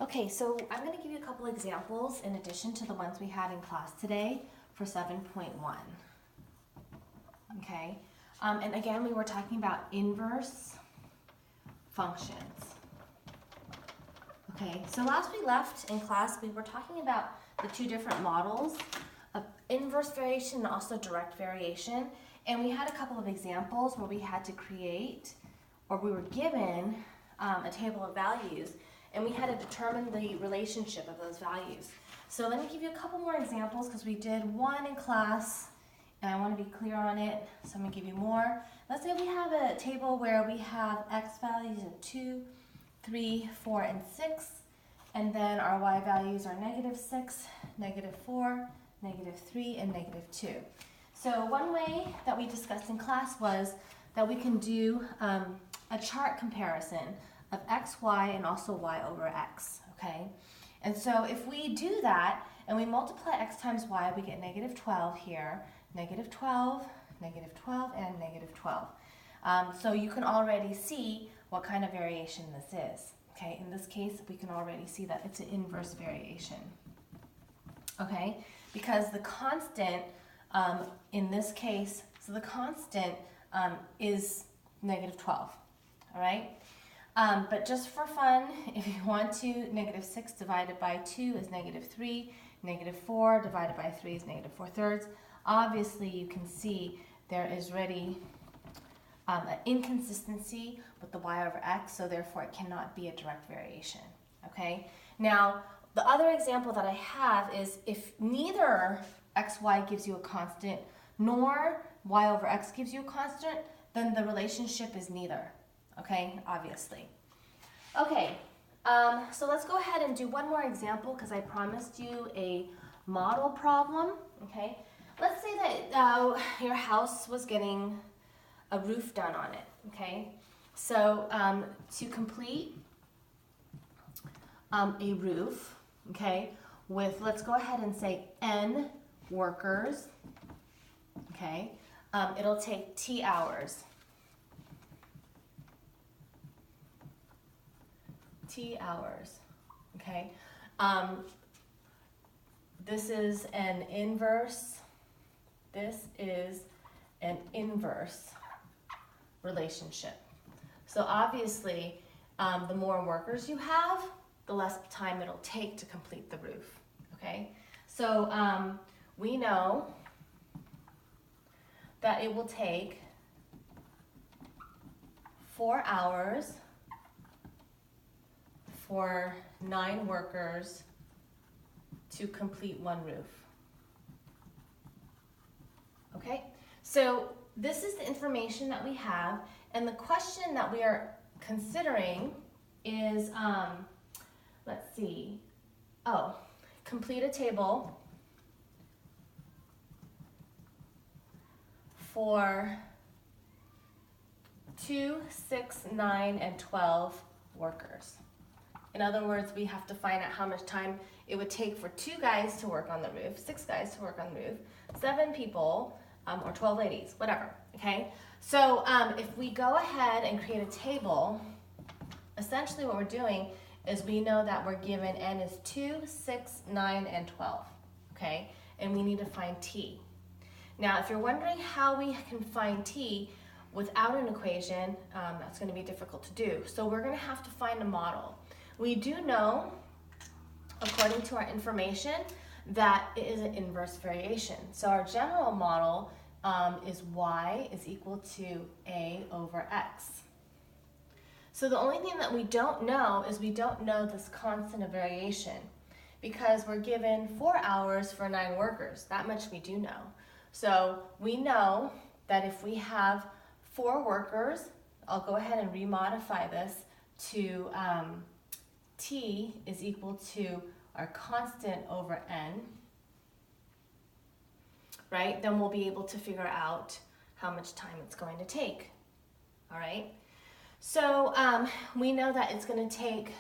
Okay, so I'm going to give you a couple examples in addition to the ones we had in class today for 7.1. Okay, and again, we were talking about inverse functions. Okay, so last we left in class, we were talking about the two different models of inverse variation and also direct variation. And we had a couple of examples where we had to create, or we were given a table of values, and we had to determine the relationship of those values. So let me give you a couple more examples because we did one in class, and I want to be clear on it, so I'm going to give you more. Let's say we have a table where we have x values of 2, 3, 4, and 6, and then our y values are -6, -4, -3, and -2. So one way that we discussed in class was that we can do a chart comparison of x, y, and also y over x, okay? And so if we do that and we multiply x times y, we get -12 here, -12, -12, and -12. So you can already see what kind of variation this is, okay? In this case, we can already see that it's an inverse variation, okay? Because the constant in this case, so the constant is -12, all right? But just for fun, if you want to, -6 divided by 2 is -3, -4 divided by 3 is -4/3. Obviously, you can see there is already an inconsistency with the y over x, so therefore it cannot be a direct variation, okay? Now, the other example that I have is if neither xy gives you a constant, nor y over x gives you a constant, then the relationship is neither, okay, obviously. Okay, so let's go ahead and do one more example because I promised you a model problem, okay? Let's say that your house was getting a roof done on it, okay? So to complete a roof, okay, with, let's go ahead and say n workers, okay, it'll take t hours. T hours, okay? This is an inverse relationship. So obviously, the more workers you have, the less time it'll take to complete the roof, okay? So we know that it will take 4 hours for 9 workers to complete one roof. Okay, so this is the information that we have, and the question that we are considering is, let's see, complete a table for 2, 6, 9, and 12 workers. In other words, we have to find out how much time it would take for 2 guys to work on the roof, 6 guys to work on the roof, 7 people, or 12 ladies, whatever, okay? So if we go ahead and create a table, essentially what we're doing is we know that we're given n is 2, 6, 9, and 12, okay? And we need to find t. Now, if you're wondering how we can find t without an equation, that's going to be difficult to do. So we're going to have to find a model. We do know, according to our information, that it is an inverse variation. So our general model is y is equal to a over x. So the only thing that we don't know is we don't know this constant of variation because we're given 4 hours for 9 workers. That much we do know. So we know that if we have 4 workers, I'll go ahead and remodify this to t is equal to our constant over n, right? Then we'll be able to figure out how much time it's going to take, all right? So we know that it's going to take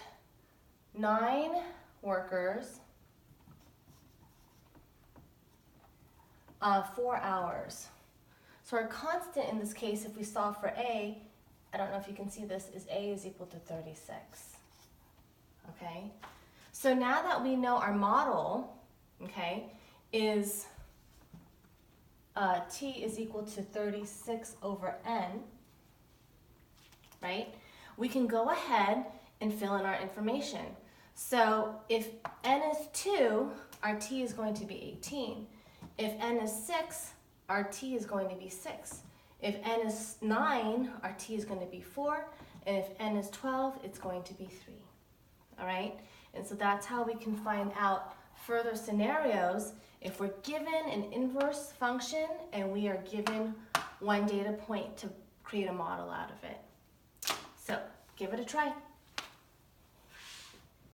9 workers, 4 hours. So our constant in this case, if we solve for a, I don't know if you can see this, is a is equal to 36, okay? So now that we know our model, okay, is t is equal to 36 over n, right? We can go ahead and fill in our information. So if n is 2, our t is going to be 18. If n is 6, our t is going to be 6. If n is 9, our t is going to be 4. And if n is 12, it's going to be 3. All right? And so that's how we can find out further scenarios if we're given an inverse function and we are given one data point to create a model out of it. So give it a try.